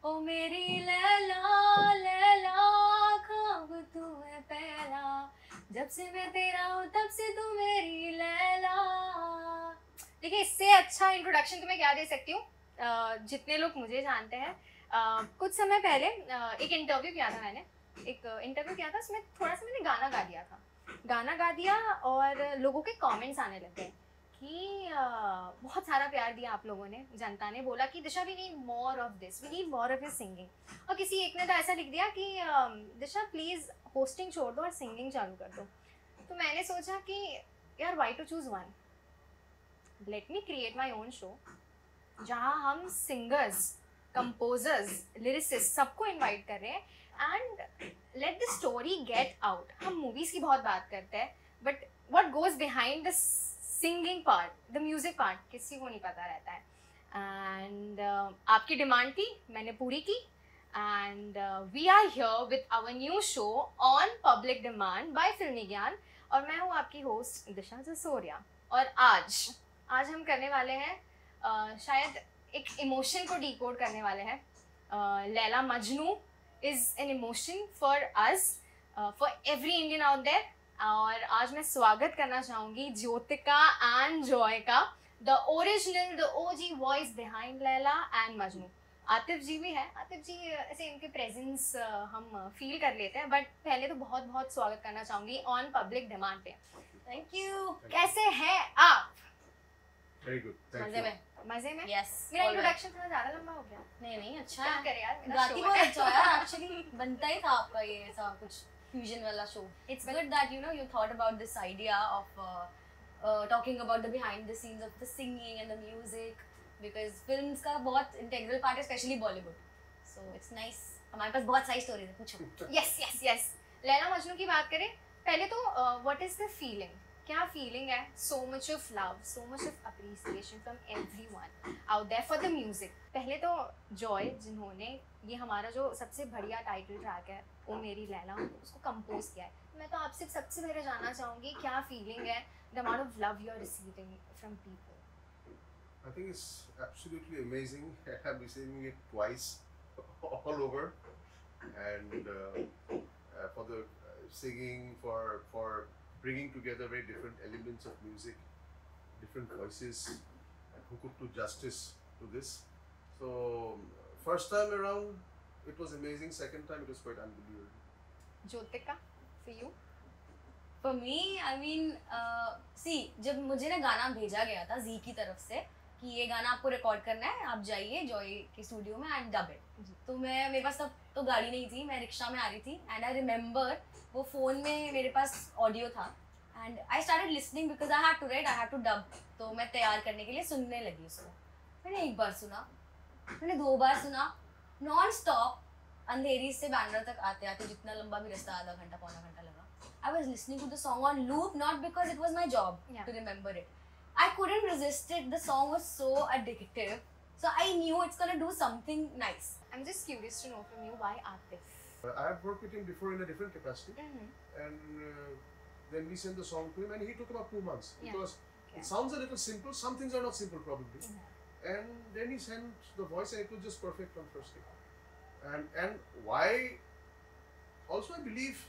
ओ मेरी लैला लैला ख्वाब तू है पहला, जब से मैं तेरा हूँ तब से तू मेरी लैला। देखिए, इससे अच्छा इंट्रोडक्शन तो मैं क्या दे सकती हूँ। जितने लोग मुझे जानते हैं, कुछ समय पहले एक इंटरव्यू किया था मैंने। उसमें थोड़ा सा मैंने गाना गा दिया और लोगों के कमेंट्स आने लग गए कि बहुत सारा प्यार दिया आप लोगों ने। जनता ने बोला कि दिशा we need more of this, we need more of his singing. और किसी एक ने तो ऐसा लिख दिया कि दिशा प्लीज होस्टिंग छोड़ दो और सिंगिंग चालू कर दो। तो मैंने सोचा कि यार why to choose one, let me create my own show जहाँ हम सिंगर्स, कंपोजर्स, लिरिसिस्ट सबको इनवाइट कर रहे हैं and let the story get out. हम मूवीज की बहुत बात करते हैं but what goes behind the singing part, the music part किसी को नहीं पता रहता है। एंड आपकी डिमांड थी, मैंने पूरी की and we are here with our new show on public demand by Filmi Gyaan. और मैं हूँ आपकी होस्ट दिशा जसोरिया। और आज हम करने वाले हैं शायद एक इमोशन को डिकोड करने वाले हैं। Laila Majnu is an emotion for us, for every Indian out there. और आज मैं स्वागत करना चाहूंगी ज्योतिका एंड जॉय का, the original, the OG voice behind Laila and Majnu. Atif ji भी है। आतिफ जी ऐसे इनके प्रेजेंस हम फील कर लेते हैं, बट पहले तो बहुत बहुत स्वागत करना चाहूंगी ऑन पब्लिक डिमांड पे। Thank you. कैसे हैं आप? वेरी गुड, मजे में? यस। मेरा इंट्रोडक्शन थोड़ा ज्यादा लंबा हो गया। नहीं अच्छा क्या है। करे यार, मेरा गाती show बहुत है। अच्छा है यार, एक्चुअली बनता ही था आपका ये ऐसा कुछ फ्यूजन वाला show. It's good that you thought about this idea of talking about the behind the scenes of the singing and the music, because films का बहुत integral part है, especially Bollywood, so it's nice। हमारे पास बहुत सारी stories है, पूछो। Yes yes yes. Laila Majnu की बात करें, पहले तो व्हाट इज द फीलिंग? क्या फीलिंग है? So much of love, so much of appreciation from everyone out there for the music. पहले तो जॉय, जिन्होंने ये हमारा जो सबसे बढ़िया टाइटल ट्रैक है ओ मेरी लैला, उसको कंपोज किया है। मैं तो आपसे सबसे पहले जानना चाहूँगी क्या फीलिंग है, the amount of love you are receiving from people. I think it's absolutely amazing. I'm receiving it twice all over, and for the singing, for bringing together very different elements of music, different voices, and who could do justice to this. So first time around it was amazing. Second time it was quite unbelievable. Jyotika, for you? For me, I mean, see, जब मुझे ना गाना भेजा गया था जी की तरफ से कि ये गाना आपको रिकॉर्ड करना है, आप जाइए जॉय के स्टूडियो में एंड डब इट। तो मेरे पास तब तो गाड़ी नहीं थी, मैं रिक्शा में आ रही थी एंड आई रिमेंबर वो फ़ोन में मेरे पास ऑडियो था and I started listening because I had to right, I had to dub. तो मैं तैयार करने के लिए सुनने लगी उसको। मैंने एक बार सुना, मैंने 2 बार सुना, नॉन स्टॉप। अंधेरी से बैंड्रा तक आते आते जितना लंबा भी रास्ता, आधा घंटा पौना घंटा लगा, I was listening to the song on loop, not because it was my job to remember it. I couldn't resist it. The song was so addictive. So I knew it's gonna do something nice. I'm just curious to know from you, why Atif? I have worked with him before in a different capacity, and then we sent the song to him, and he took about 2 months because it sounds a little simple. Some things are not simple, probably. And then he sent the voice, and it was just perfect on first take. And why? Also, I believe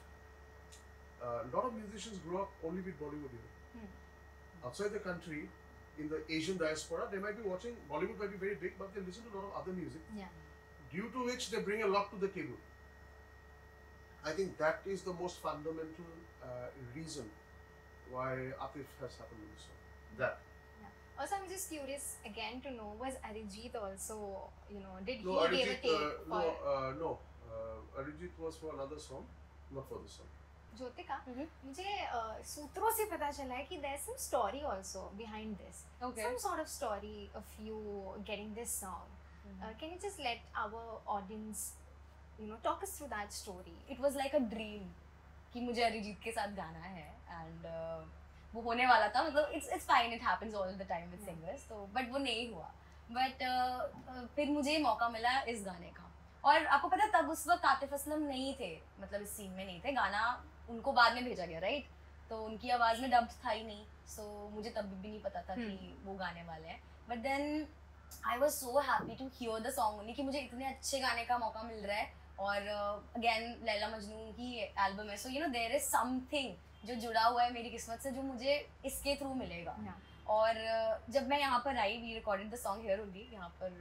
a lot of musicians grow up only with Bollywood. Outside the country, in the Asian diaspora, they might be watching Bollywood, might be very big, but they listen to a lot of other music, due to which they bring a lot to the table. I think that is the most fundamental reason why Atif has happened in this song. That. Also, I'm just curious again to know, was Arijit also, did No, he give a take for... no. Arijit was for another song, not for this song. Jyotika, मुझे सूत्रों से पता चला है कि there's some story also behind this. Okay. Some sort of story of you getting this song. Can you just let our audience, talk us through that story? It was like a dream कि मुझे अरिजीत के साथ गाना है and वो होने वाला था। मतलब it's fine, it happens all the time with singers, तो but वो नहीं हुआ। But फिर मुझे मौका मिला इस गाने का। और आपको पता है तब उस वक्त आतिफ असलम नहीं थे, मतलब इस सीन में नहीं थे। गाना उनको बाद में भेजा गया, राइट? तो उनकी आवाज़ में डब था ही नहीं, सो मुझे तब भी नहीं पता था कि वो गाने वाले हैं। But then I was so happy to hear the song only कि मुझे इतने अच्छे गाने का मौका मिल रहा है और again लैला मजनू ही एल्बम है, so you know there is something जो जुड़ा हुआ है मेरी किस्मत से जो मुझे इसके थ्रू मिलेगा। और जब मैं यहाँ पर आई, we recorded the song here only, यहाँ पर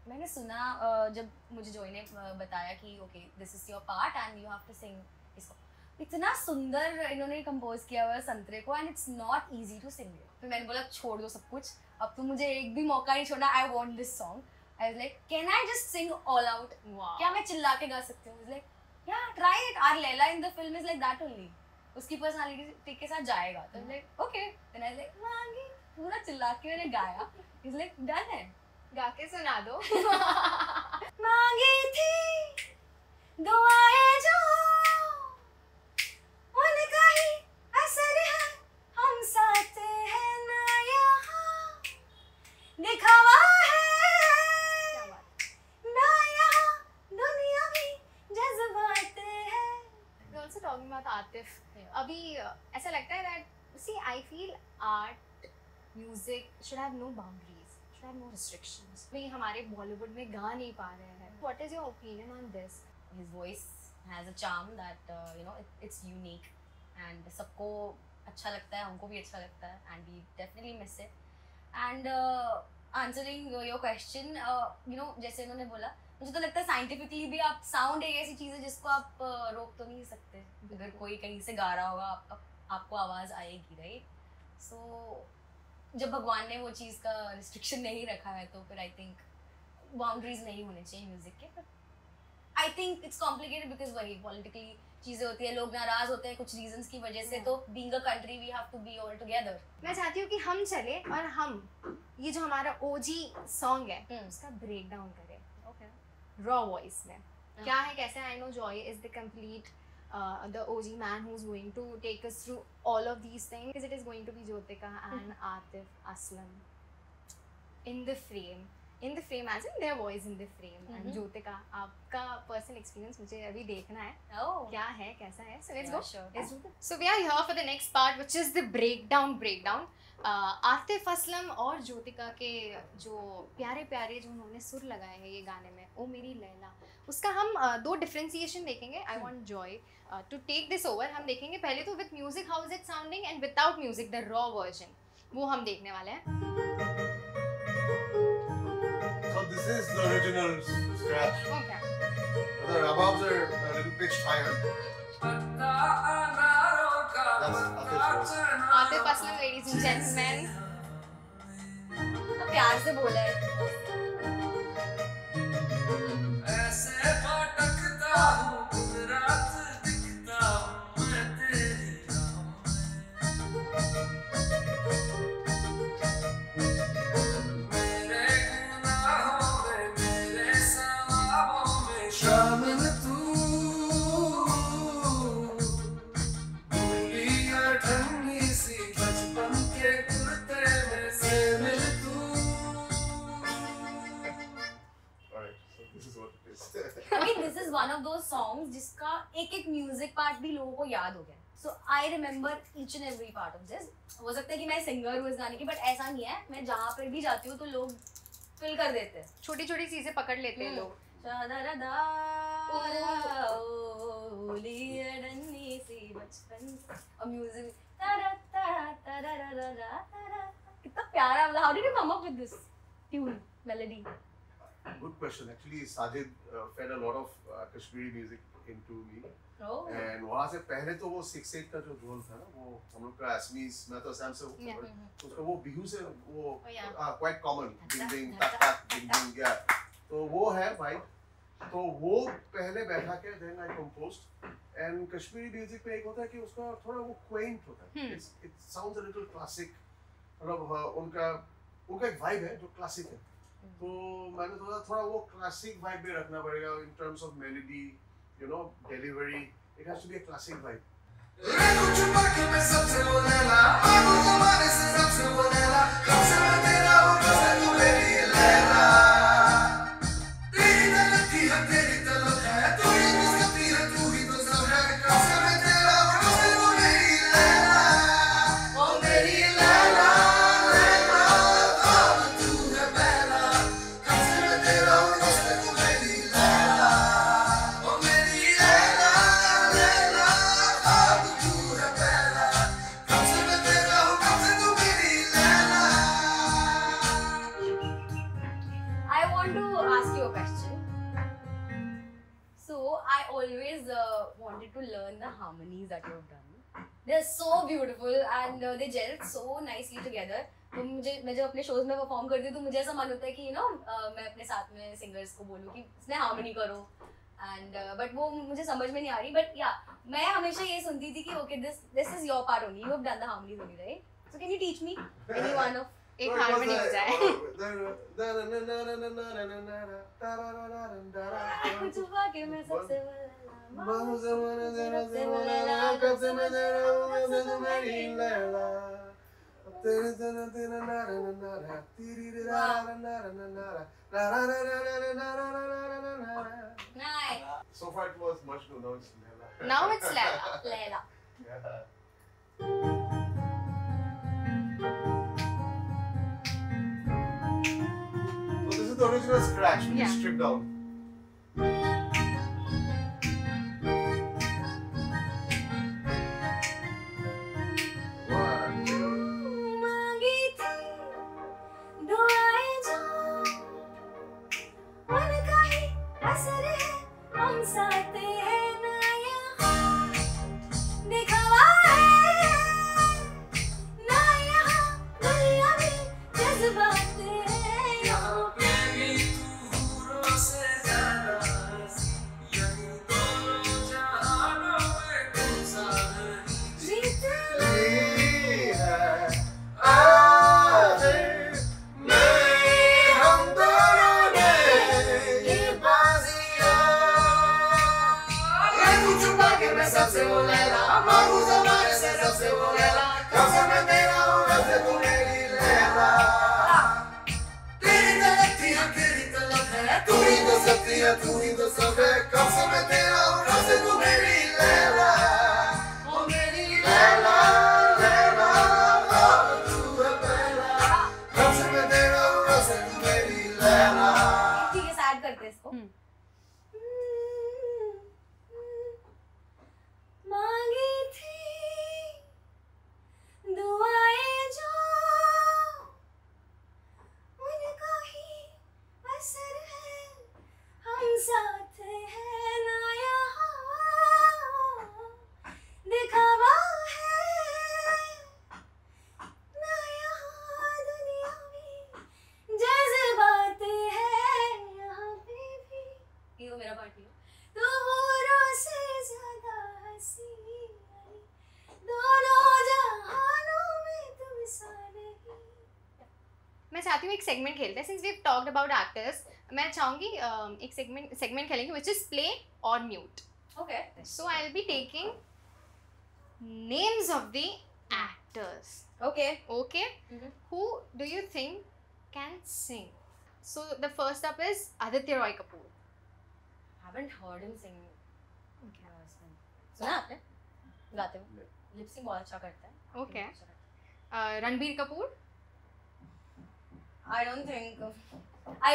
मैंने सुना जब मुझे जॉय ने बताया कि okay this is your part and you have to sing इसको, इतना सुंदर इन्होंने कंपोज किया हुआ है संतरे को and it's not easy to sing it. फिर मैंने बोला छोड़ दो सब कुछ, अब तो मुझे एक भी मौका नहीं छोड़ना, I want this song. I was like can I just sing all out, क्या मैं चिल्ला के गा सकती हूँ? Like yeah try it, our Laila in the film is like that only, उसकी पर्सनालिटी के साथ जाएगा। तो like okay, then I like मांगी, पूरा चिल्ला के मैंने गाया। इज लाइक डन है, गा के सुना दो। मांगी थी दुआएं जो उनका ही असर है, हम साथ हैं ना यहाँ, दिखावा है ना यहाँ, दुनिया भी जज्बात है। Also talking about Atif, अभी ऐसा लगता है that see I feel art, music should have no boundaries, should have no restrictions. भी हमारे बॉलीवुड में गा नहीं पा रहे हैं। What is your opinion on this? His voice has a charm that you know it's unique and सबको अच्छा लगता है, हमको भी अच्छा लगता है and we definitely miss it. And answering your question, you know जैसे उन्होंने बोला, मुझे तो लगता है साइंटिफिकली भी आप साउंड एक ऐसी चीज़ है जिसको आप रोक तो नहीं सकते। अगर कोई कहीं से गा रहा होगा आपको आवाज़ आएगी, राइट? सो जब भगवान ने वो चीज़ का रिस्ट्रिक्शन नहीं रखा है तो फिर आई थिंक बाउंड्रीज नहीं होने चाहिए म्यूजिक के। I think it's complicated because वही पॉलिटिकली चीज़ें होती है, लोग नाराज होते हैं कुछ रीजंस की वजह से, तो being a country we have to be all together. मैं चाहती हूँ कि हम चले और हम ये जो हमारा ओजी सॉन्ग है उसका ब्रेक डाउन करें रॉ वॉइस में। क्या है, कैसे? I know Joy is the complete the OG man who's going to take us through all of these things, because it is going to be Jyotika and Atif Aslam in the frame as in their voice in the frame. And Jyotika, आपका personal experience मुझे अभी देखना है, क्या है, कैसा है? So let's go. Sure. Let's do this. So we are here for the next part, which is the breakdown. Atif Aslam और ज्योतिका के जो प्यारे प्यारे जो उन्होंने सुर लगाए हैं ये गाने में, ओ मेरी लैला, उसका हम दो डिफरेंशिएशन देखेंगे। I want Joy to take this over. हम देखेंगे पहले तो with music how is it sounding and without music the raw version, वो हम देखने वाले हैं। So this is the original scratch. Okay. The above are a little pitched higher. That's Atif's voice. Atif Aslam, ladies and gentlemen. प्यार से बोला है। ऐसे भटकता हूँ दिन रात, दिखता हूँ मैं तेरी राहों में, मेरे गुनाहों में, मेरे सवाबों में शामिल तू, ठंडी सी बचपन के कुर्ते में से मिल तू। Alright, so this is what it is. I mean, this is one of those songs जिसका एक म्यूजिक पार्ट भी लोगों को याद हो गया। So I remember each and every part of this. हो सकता है कि मैं सिंगर हूँ इस गाने की, बट ऐसा नहीं है, मैं जहाँ पर भी जाती हूँ तो लोग फिल कर देते हैं, छोटी छोटी चीजें पकड़ लेते हैं लोग। और म्यूजिक कितना प्यारा, मतलब how did you come up with this tune melody? Good question. Actually, Sajid fed a lot of Kashmiri music into me. And वहाँ से पहले तो वो 6/8 का जो ढोल था ना, वो हम लोग का असमीज, मैं तो असम से हूँ, उसका वो बिहू से वो quite common, ding ding tak tak ding ding, yeah. तो वो है भाई, तो वो पहले बैठा के then I composed. And Kashmiri music में एक होता है कि उसका थोड़ा वो quaint होता है, it sounds a little classic, मतलब उनका एक vibe है जो classic है, तो मैंने थोड़ा वो classic vibe में रखना पड़ेगा in terms of melody, you know, delivery, it has to be a classic vibe. कुछ बाकी में सबसे वो लैला, आगो जमाने से सबसे वो लैला, कब से मैं तेरा हूँ, कब से तू मेरी लैला, तेरी तलक है, तेरी तलक है, तू ही तो सबकी है, तू ही तो सब है, कब से मैं तेरा हूँ, कब से तू मेरी लैला, ओ मेरी लैला, लैला, अब तू है पहला। always wanted to learn the harmonies that you have done. They're so beautiful and they gel so nicely together. तो मैं जब अपने shows में perform करती हूँ तो मुझे ऐसा मन होता है कि मैं अपने साथ में singers को बोलूँ कि इसमें harmony करो. And but वो मुझे समझ में नहीं आ रही. But yeah, मैं हमेशा ये सुनती थी कि okay, this is your part only. You have done the harmonies only, right? So can you teach me any one of? एक हारमोनी हो जाए. छुपा के मैं सबसे Nice. So far it was Majnu, now it's Leila. Now it's Leila. Leila. Yeah. So this is the original scratch, which Yeah. is stripped down. One, two. मांगी थी दुआएं जो उनका ही असर है हम साथ हैं ना यहाँ दिखावा है ना यहाँ दुनिया में जज्बात है यहाँ पे जीत ली है आज मैं हम दोनों ने ये बाजियां ये तू छुपा के मैं सबसे वो लैला मांगू ज़माने से सबसे वो लैला कब से मैं तेरा हूँ कब से तू मेरी लैला तेरी तलब है तू ही तो सकती है तू ही तो सब है कब से मैं तेरा हूँ कब से तू मेरी लैला ओ मेरी लैला लैला ओ तू है पहला कब से मैं तेरा हूँ कब से तू मेरी लैला ठीक है सैड करते हैं इसको मांगी थी दुआएं जो उनका ही असर है हम साथ हैं ना यहाँ दिखावा है ना यहाँ दुनिया में जज्बात है यहाँ पे भी ये वो मेरा पार्टी है तो हूरों से ज्यादा हंसी आई दोनों जहानों में तुम सा नहीं. मैं चाहती हूँ एक सेगमेंट खेलते हैं. Since we have talked about actors, मैं चाहूँगी एक सेगमेंट खेलेंगे which is play or mute. Okay. So I'll be taking names of the actors. Okay. Okay. Mhm. Who do you think can sing? So the first up is Aditya Roy Kapoor. Haven't heard him sing. सुना आपने? गाते हुए. Lip sync बहुत अच्छा करता है. Okay. अच्छा करता है. Ranbir Kapoor. I don't think. I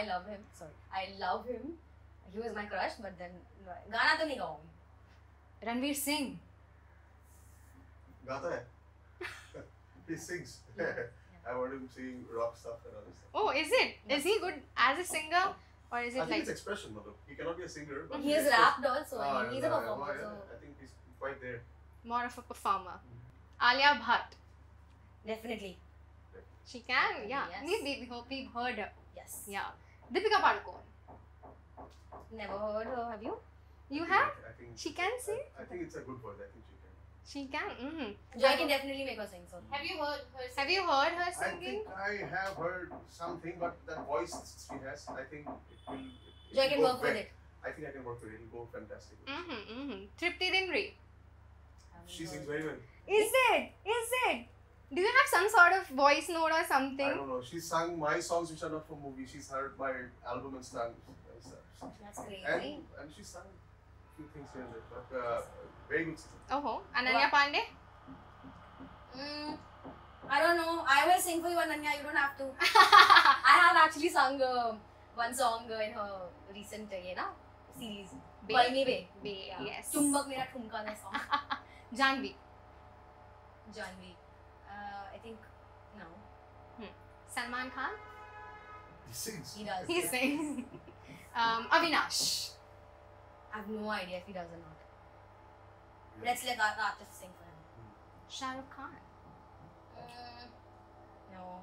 love him. Sorry. I love him. He was my crush, but then गाना तो नहीं गाऊंगी. Ranveer Singh. गाता है. He sings. I want him singing rock stuff and other stuff. Oh, is it? Is he good as a singer, or is I it think like? it's expression, मतलब. He cannot be a singer, but He has rapped also. I mean, he's a yeah, performer. yeah, So I think he's quite there. More of a performer. Alia Bhatt. definitely. She can, yeah. Yes. We've heard her. Yes. Yeah. Deepika Padukone. Never heard her. Have you? You have? I think She can sing? I think it's a good word. I think she can. She can. Mm-hmm. Joy can definitely make her sing. So. Have you heard her I singing? think I have heard something, but that voice she has, I think it will. Joy can work with it. I think I can work with it. It'll go fantastic. Mm-hmm. Mm-hmm. Tripti Dinri. She sings very well. Is it? Is it? Do you have some sort of voice note or I something? don't know. She sung my songs which are not for movies. She's heard my album and sung. That's crazy. And she sang a few things here and there. But very good singer. Oh, Ananya Pandey. I don't know. I will sing for you, Ananya. You don't have to. I have actually sung one song in her recent series. Call Me Bae. Yeah. Yes. Chumbak Mera Thumka that song. Janvi. Janvi. I think no. Salman Khan. He sings. He does. He sings. Avinash. I have no idea if he does or not. Let's let the artist sing for him. Shah Rukh Khan. No.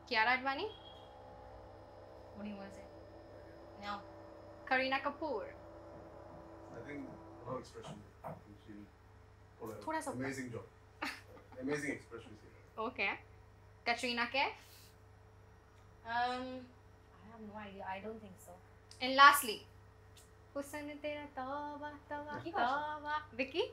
Kiara Advani. What do you want to say? No. Kareena Kapoor. I think her expression. I think she'll pull an थोड़ा सा amazing job. Amazing expression. Okay. Katrina Kaif. I have no idea. I don't think so. And lastly, हुस्न तेरा तौबा तौबा Vicky Kaushal. तौबा. Vicky.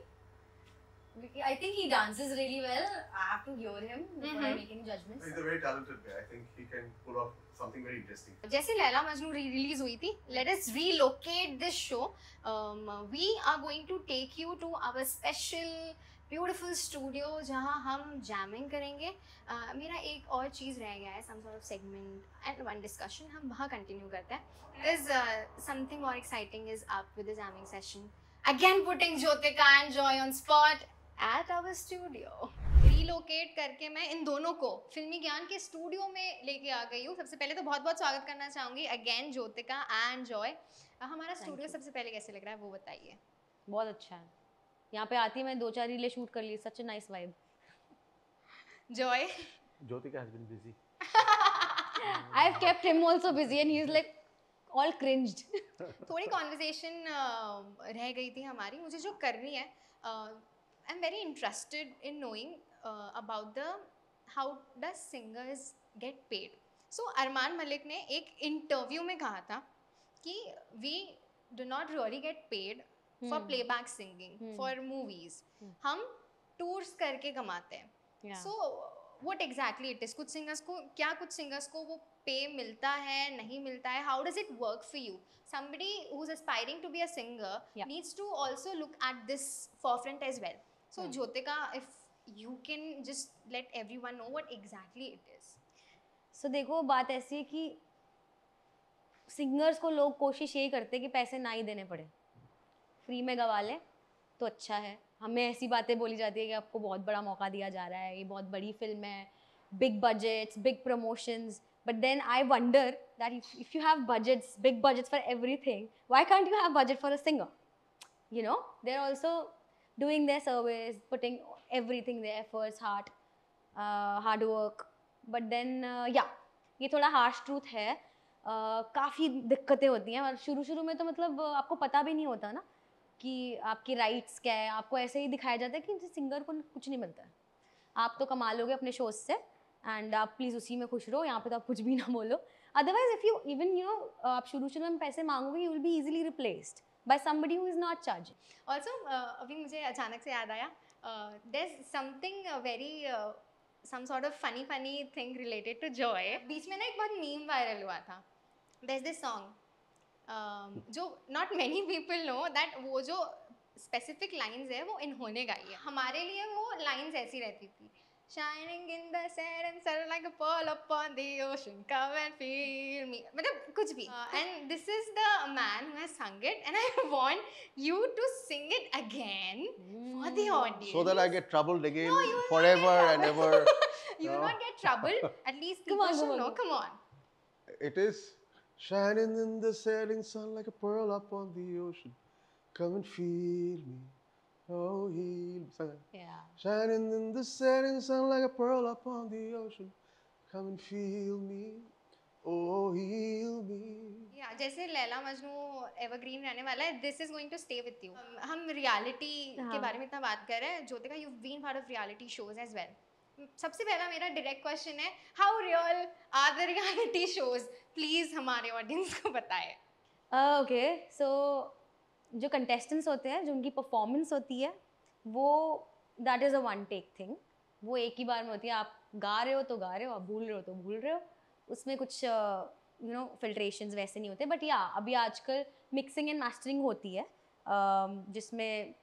I think he dances really well. I have to hear him before I make any judgments. He's a very talented guy. I think he can pull off something very interesting. जैसे Laila Majnu release हुई थी, let us relocate this show. We are going to take you to our special beautiful studio जहाँ हम jamming करेंगे. मेरा एक और चीज़ रह गया है, some sort of segment and one discussion. हम वहाँ continue करते हैं. There's something more exciting is up with the jamming session. Again putting Jyotika and Joy on spot at our studio. Relocate करके मैं इन दोनों को फिल्मी ज्ञान के स्टूडियो में लेके आ गई हूँ. सबसे पहले तो बहुत बहुत स्वागत करना चाहूँगी अगेन ज्योतिका एंड जॉय. हमारा स्टूडियो सबसे पहले कैसे लग रहा है वो बताइए. बहुत अच्छा है. यहाँ पे आती मैं 2-4 रीलें शूट कर ली. Such a nice vibe. Joy. Jyotika has been busy. I have kept him also busy and he's like all cringed. थोड़ी कॉन्वर्जेशन रह गई थी हमारी. मुझे जो करनी है I'm very interested in knowing about the how does singers get paid. So Armaan Malik ने एक इंटरव्यू में कहा था कि we do not really get paid for playback singing for movies. हम टूर्स करके कमाते हैं. So what exactly it is? कुछ सिंगर्स को वो पे मिलता है, नहीं मिलता है? How does it work for you? Somebody who's aspiring to be a singer needs to also look at this forefront as well. So Jyotika, if you can just let everyone know what exactly it is. So देखो बात ऐसी है कि singers को लोग कोशिश यही करते हैं कि पैसे ना ही देने पड़े. फ्री में गवा लें तो अच्छा है. हमें ऐसी बातें बोली जाती है कि आपको बहुत बड़ा मौका दिया जा रहा है, ये बहुत बड़ी फिल्म है, big budgets, big promotions. But then I wonder that if you have budgets, big budgets for everything, why can't you have budget for a singer? You know, they are also doing their service, putting everything, their efforts, hard work. But then ये थोड़ा harsh truth है. काफ़ी दिक्कतें होती हैं और शुरू में तो मतलब आपको पता भी नहीं होता ना कि आपकी राइट्स क्या है. आपको ऐसे ही दिखाया जाता है कि सिंगर को कुछ नहीं मिलता है. आप तो कमा लोगे अपने शोज से एंड आप प्लीज़ उसी में खुश रहो. यहाँ पे तो आप कुछ भी ना बोलो. Otherwise if you even you know आप शुरू में पैसे मांगोगे, you will be easily replaced by somebody who is not charging. Also अभी मुझे अचानक से याद आया, there is something very some sort of funny thing related to Joy. बीच में ना एक बहुत मीम वायरल हुआ था. देयर इज दिस सॉन्ग जो not many people know that वो जो स्पेसिफिक लाइंस है वो इन्होंने गाई है. हमारे लिए वो लाइंस ऐसी रहती थी, shining in the sand sun like a pearl upon the ocean, come and feel me, मतलब कुछ भी. And this is the man who has sung it and I want you to sing it again for the audience So that I get troubled again No, you will not forever get and ever. you will not get trouble. At least people should know. Come on. It is shining in the setting sun like a pearl upon the ocean. Come and feel me. Oh, heal. Shining in the setting sun like a pearl upon the ocean. Come and feel me. Oh, heal me. Yeah, जैसे Laila Majnu evergreen रहने वाला है. This is going to stay with you. हम reality के बारे में इतना बात कर रहे हैं. Jyotika, you've been part of reality shows as well. सबसे पहला मेरा डायरेक्ट क्वेश्चन है, how real are the reality shows? Please हमारे ऑडियंस को बताएं. ओके, सो जो कंटेस्टेंट्स होते हैं, जो उनकी परफॉर्मेंस होती है, वो that is a one take thing. वो एक ही बार में होती है. आप गा रहे हो तो गा रहे हो, आप भूल रहे हो तो भूल रहे हो. उसमें कुछ यू नो फिल्ट्रेशंस वैसे नहीं होते. बट या अभी आजकल मिक्सिंग एंड मास्टरिंग होती है जिसमें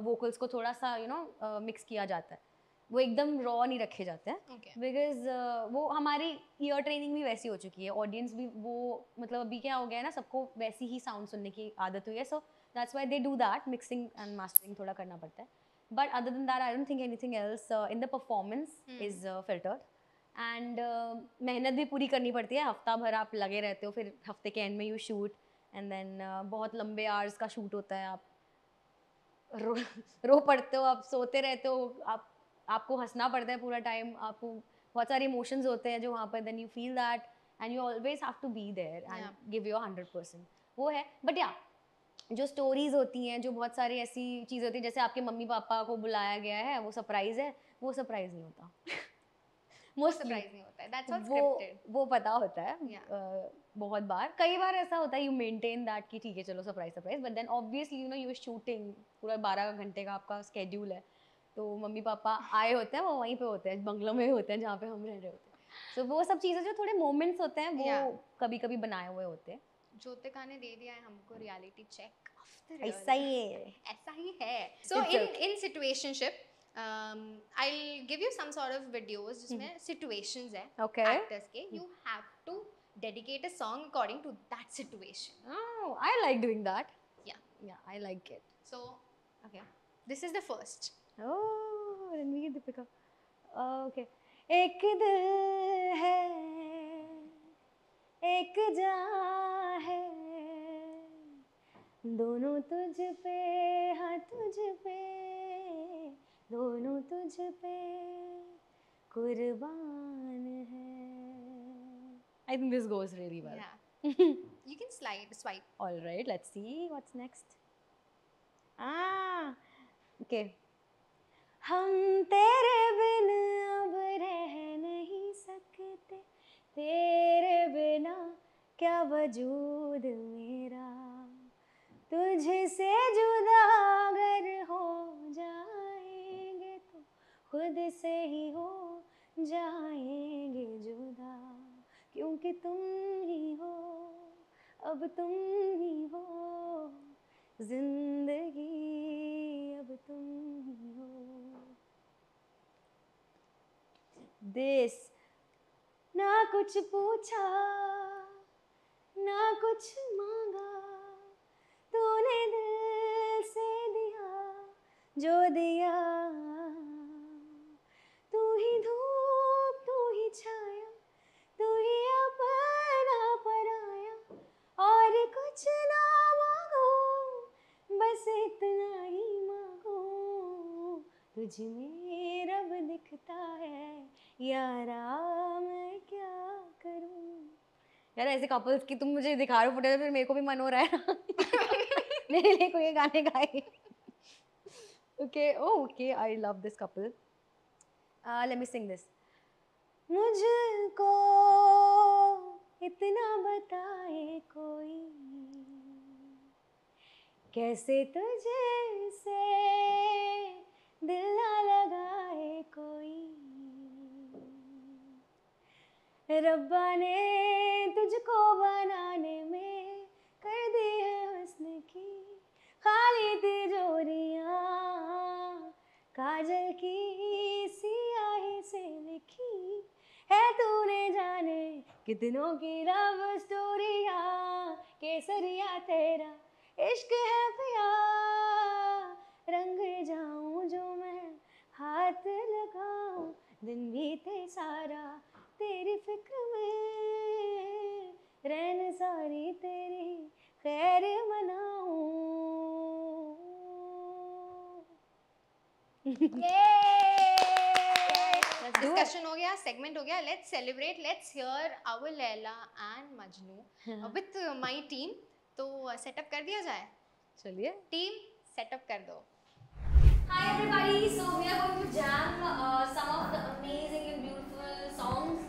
वोकल्स को थोड़ा सा यू नो मिक्स किया जाता है. वो एकदम रॉ नहीं रखे जाते हैं बिकॉज वो हमारी ईयर ट्रेनिंग भी वैसी हो चुकी है. ऑडियंस भी वो मतलब अभी क्या हो गया है ना, सबको वैसी ही साउंड सुनने की आदत हुई है. So that's why they do that. Mixing and mastering थोड़ा करना पड़ता है. But other than that I don't think anything else in the performance is filtered. And मेहनत भी पूरी करनी पड़ती है. हफ्ता भर आप लगे रहते हो, फिर हफ्ते के एंड में यू शूट एंड देन बहुत लंबे आवर्स का शूट होता है, आप रो पड़ते हो, आप सोते रहते हो, आपको हंसना पड़ता है पूरा टाइम, आपको बहुत सारे इमोशंस होते हैं जो वहाँ पर, then you feel that and you always have to be there and give your 100%, वो है. बट या जो स्टोरीज होती हैं, जो बहुत सारी ऐसी चीज़ होती है, जैसे आपके मम्मी पापा को बुलाया गया है, वो सरप्राइज है, वो सरप्राइज नहीं होता. वो सरप्राइज नहीं होता है, दैट्स ऑल स्क्रिप्टेड. वो पता होता है. बहुत बार, कई बार ऐसा होता है यू मेंटेन दैट कि ठीक है चलो surprise, but then obviously you know you are shooting, पूरा 12 घंटे का आपका स्केड्यूल है, तो मम्मी पापा आए होते हैं, वो वहीं पे होते हैं, बंगलों में होते हैं जहाँ पे हम रह रहे होते हैं. तो वो सब चीज़ें जो थोड़े मोमेंट्स होते हैं वो कभी कभी बनाए हुए होते हैं. ज्योतिका ने दे दिया है हमको रियलिटी चेक. ऐसा ही है, ऐसा ही है. सो इन situationship I'll give you some sort of videos जिसमें situations है actors के, you have to dedicate a song according to that situation. Oh, I like doing that. Yeah, I like it. So, okay, this is the first. Oh, Ranveer Deepika. Okay. एक दिल है, एक जान है, दोनों तुझ पे, हाँ तुझ पे, दोनों तुझ पे कुर्बान है. I think this goes really well. Yeah. You can swipe. All right, let's see what's next. Okay. हम तेरे बिन अब रह नहीं सकते, तेरे बिना क्या वजूद मेरा, तुझसे जुदा अगर हो जाएंगे तो खुद से ही हो जाएंगे जुदा, क्योंकि तुम ही हो, अब तुम ही हो, जिंदगी अब तुम ही हो. This ना कुछ पूछा, ना कुछ मांगा, तूने दिल से दिया जो दिया, तू ही धूप, तू ही छाया, तू ही अपना पराया, और कुछ ना मांगो, बस इतना ही मांगो, तुझ में रब दिखता है, यारा मैं क्या करूं. यार ऐसे कपल्स की तुम मुझे दिखा रहे हो फुटेज, फिर मेरे को भी मन हो रहा है ना मेरे लिए कोई गाने गाए. Okay, I love this couple. Let me sing this. मुझको इतना बताए कोई, कैसे तुझे से दिल ना लगाए कोई, रब्बा ने तुझको बनाने में कर दी है हुस्न की खाली तिजोरियाँ, काजल की सियाही से लिखी है तूने जाने कितनों की लव स्टोरियाँ, केसरिया तेरा इश्क है पिया, रंग जाऊं जो मैं हाथ लगाऊं, दिन बीते सारा तेरी फिक्र में, रहन सारी तेरी खैर मनाऊं. डिस्कशन हो गया, सेगमेंट हो गया. Let's celebrate, let's hear our Laila and Majnu with my team. तो सेटअप कर दिया जाए. चलिए टीम सेटअप कर दो. Hi everybody, so we are going to jam some of the amazing and beautiful songs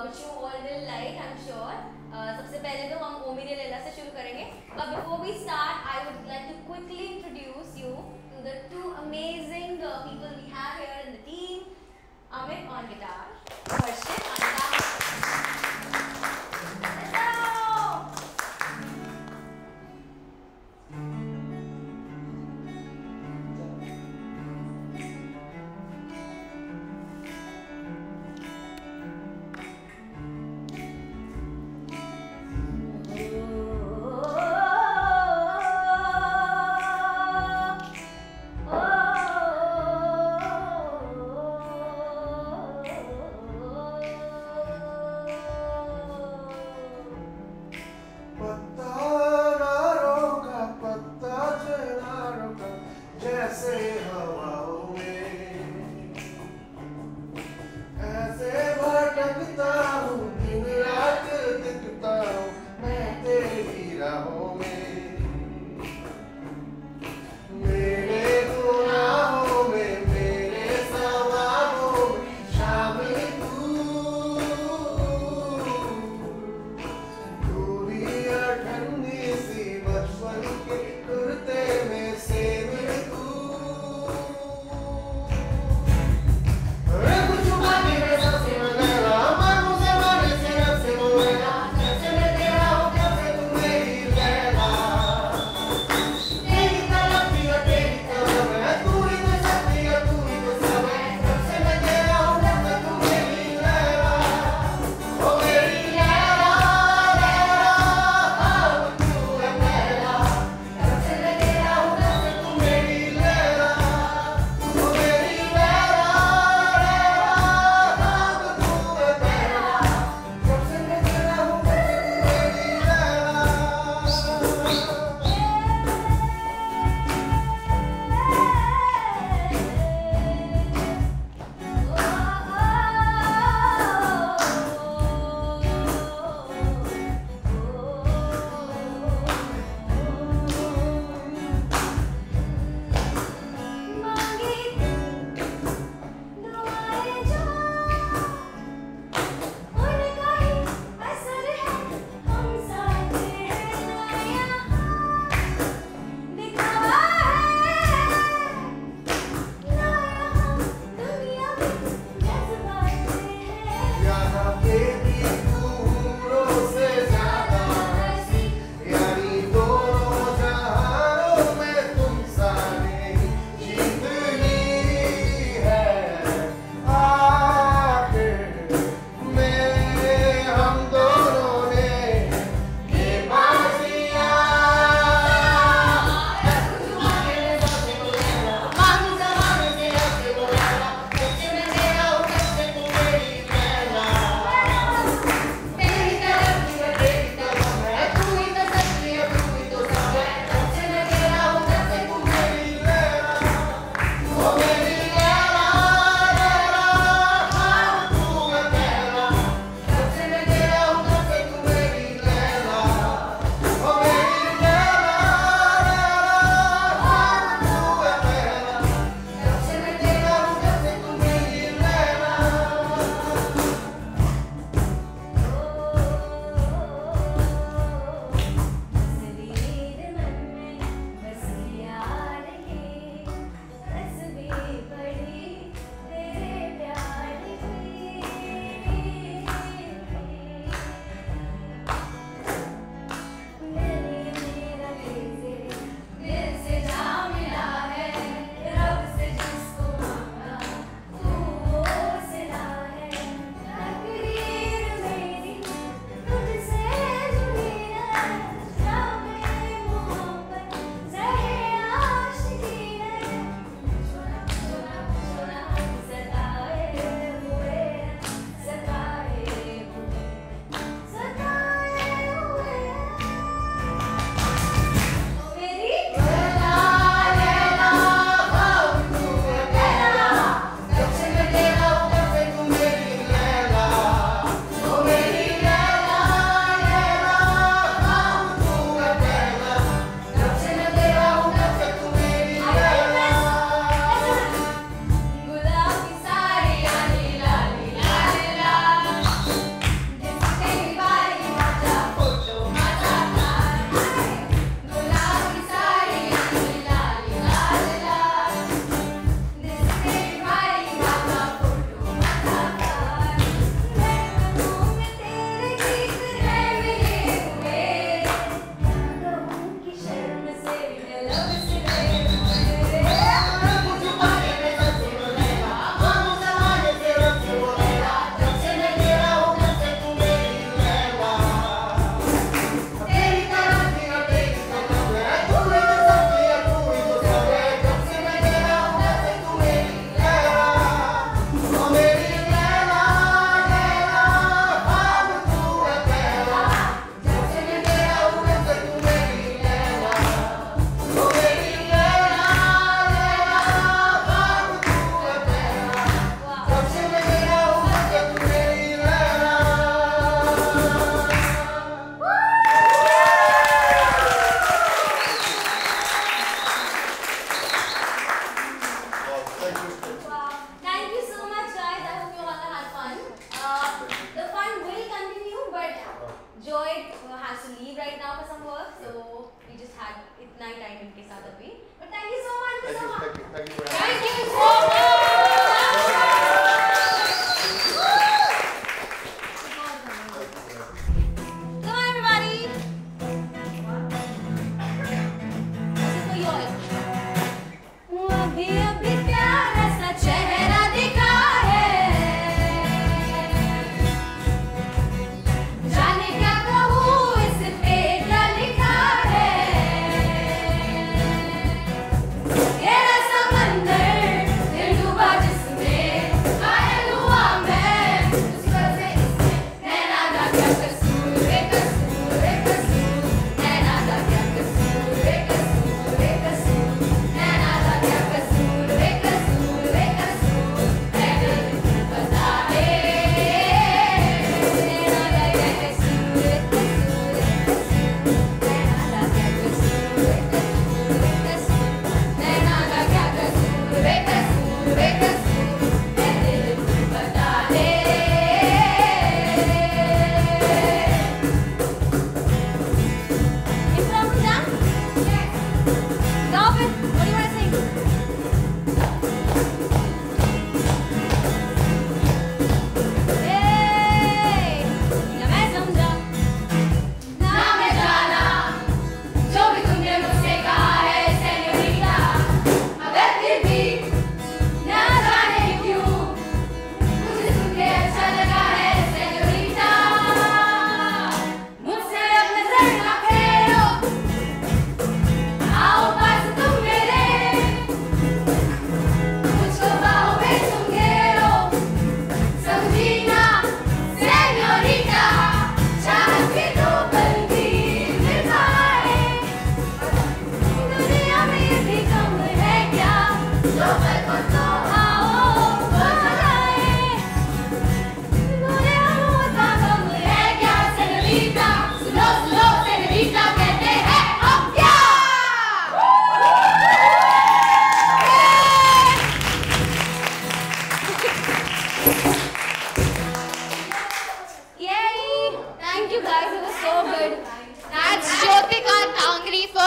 which you all will like, I'm sure. सबसे पहले तो हम ओ मेरे लैला से शुरू करेंगे. But before we start, I would like to quickly introduce you to the two amazing people we have here in the team. Amit on guitar, Harshit on guitar. Let's go! Oh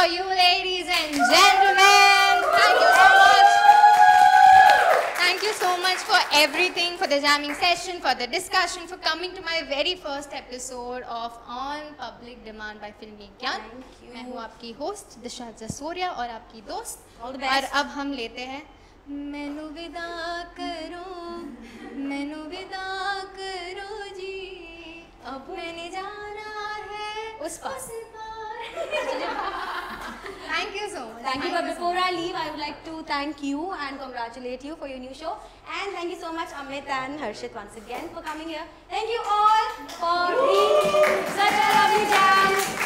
you, ladies and gentlemen. Thank you so much. Thank you so much for everything, for the jamming session, for the discussion, for coming to my very first episode of On Public Demand by Filmi Gyan. मैं हूँ आपकी host दिशा जसोरिया और आपकी दोस्त. All the best. और अब हम लेते हैं मैनू विदा करो जी, अब मैंने जाना है उस पार. Thank you so much. Thank you, but before I leave, I would like to thank you and congratulate you for your new show. And thank you so much, Amit and Harshit, once again for coming here. Thank you all for being such a lovely jam.